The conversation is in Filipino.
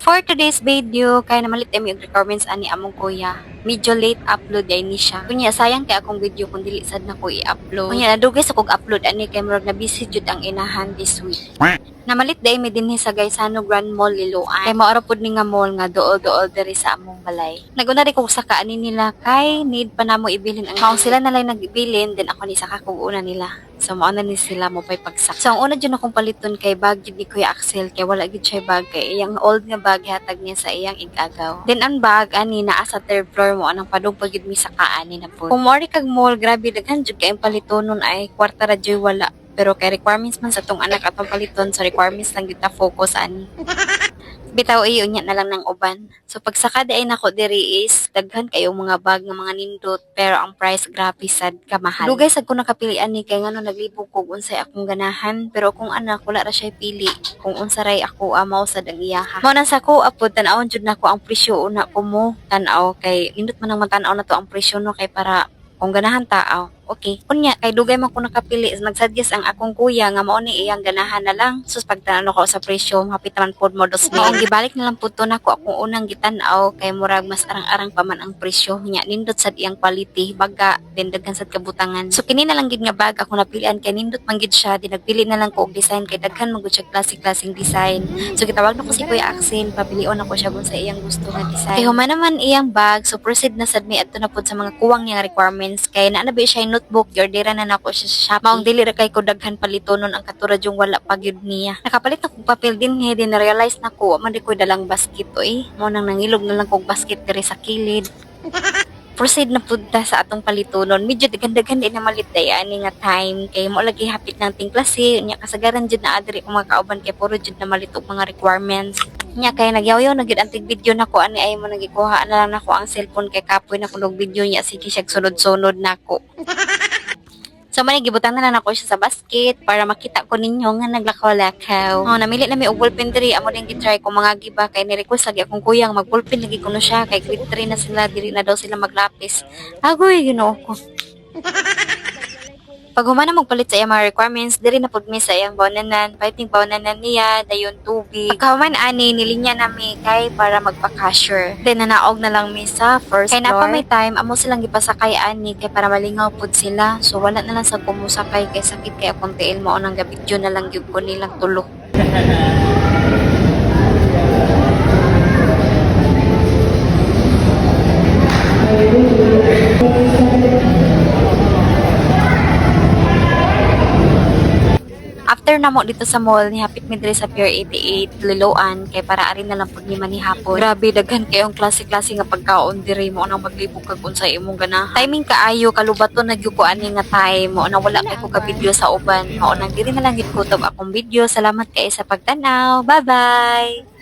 For today's video, kaya namalit yung requirements ani among kuya. Medyo late upload ay ni siya. Kunya sayang kay akong video kung dili sad na ko i-upload. Kunya nadugay sa kog upload ani kay murag na busy jud ang inahan this week. Namalit day mi dinhi sa Gaisano Grand Mall Liloan. Kay mao ra pud ni nga mall nga dool-dool diri sa among balay. Naguna ri kog saka ani nila kay need pa namo ibilin ang maong sila na lang nagibilin then ako ni saka kog una nila. So mao na ni sila mo pay pagsak. So ang una jud akong paliton kay bag jud ni Kuya Axel kay wala gid siya bag kay iyang old nga bag hatag niya sa iyang igagaw. Then ang bag ani naa sa third floor mo anang padung pagid mi saka ani na pud. Kung mori kag mall grabe daghan jud kay ang palitonon ay kwarta ra jud wala. Pero kay requirements man sa tong anak atong paliton sa requirements lang kita focus ani. Bitaw iyo nya na lang ng uban. So pagsaka ay nako diri is daghan kayo mga bag nga mga nindot pero ang price grabe sad ka mahal. Dugay sad ko nakapilian ni kay ngano naglibog kog unsay akong ganahan pero kung anak wala ra siya pili kung unsa ray ako mao sad ang iyaha. Mao na sa ko apod tan-awon jud nako ang presyo una ko mo tan-aw kay nindot man ang tan-aw na to ang presyo no kay para kung ganahan tao, okay. Kunya, kay dugay man ko nakapili, nagsuggest ang akong kuya nga mao ni iyang ganahan na lang. Sus pagtanano ko sa presyo, hapit man pod mo 2,000. Ang gibalik na lang pud to nako akong unang gitan-aw kay murag mas arang-arang pa man ang presyo. Nya nindot sad iyang quality, baga din daghan sad kabutangan. So kini na lang gid nga bag ako napilian kay nindot man gid siya, di nagpili na lang ko og design kay daghan man gud siya klaseng design. So gitawag na ko si Kuya Axel, papilion ako siya kung sa iyang gusto nga design. Kay human naman iyang bag, so proceed na sad mi adto na pud sa mga kuwang niyang requirements kay naa na ba siya notebook ordera na nako siya sa Shopee. Maong dili ra kay ko daghan palitonon ang katura yung wala pa gyud niya. Nakapalit na kog papel din he din realize na ko man di ko dalang basket oy. Mo nang nangilog na lang kog basket diri sa kilid. Proceed na punta sa atong palitonon. Medyo daghan-daghan din na malit ani nga time kay mo lagi hapit ng ting klase nya kasagaran jud na adri ang mga kauban kay puro jud na malit og mga requirements. Nya kay nagyaw-yaw na gid ang tig video nako ani ay mo nagikuha na lang nako ang cellphone kay kapoy na kunog video niya sige siya sunod-sunod nako. So man gibutang na lang ako siya sa basket para makita ko ninyo nga naglakaw-lakaw. Oh, namili na mi og ballpen diri amo ding gitry ko mga giba kay ni request lagi akong kuyang mag-ballpen lagi kuno siya kay glittery na sila diri na daw sila maglapis. Agoy Ginoo ko. Pag humana magpalit sa iyang mga requirements, diri na pud mi sa iyang bawnanan, fighting bawnanan niya, dayon tubig. Pagkahuman ani nilinya nami kay para magpa-cashier. Then nanaog na lang mi sa first floor. Kay napa may time amo silang gipasakay ani kay para malingaw pud sila. So wala na lang sa kumusakay kay sakit kay akong tiil mao nang gabidyo na lang gyud ko nilang tulo. After na mo dito sa mall, nihapit mi diri sa Pier 88, Liloan, kay para arin na lang pud ni manihapon. Grabe, daghan kayong klase-klase nga pagkaon diri mo nang maglibog kag unsay imong ganahan. Timing kaayo, kalubaton na gyud ko ani nga time, mo nang wala kay ko ka video sa uban. Mao nang diri na lang gid kutob akong video. Salamat kay sa pagtanaw. Bye-bye.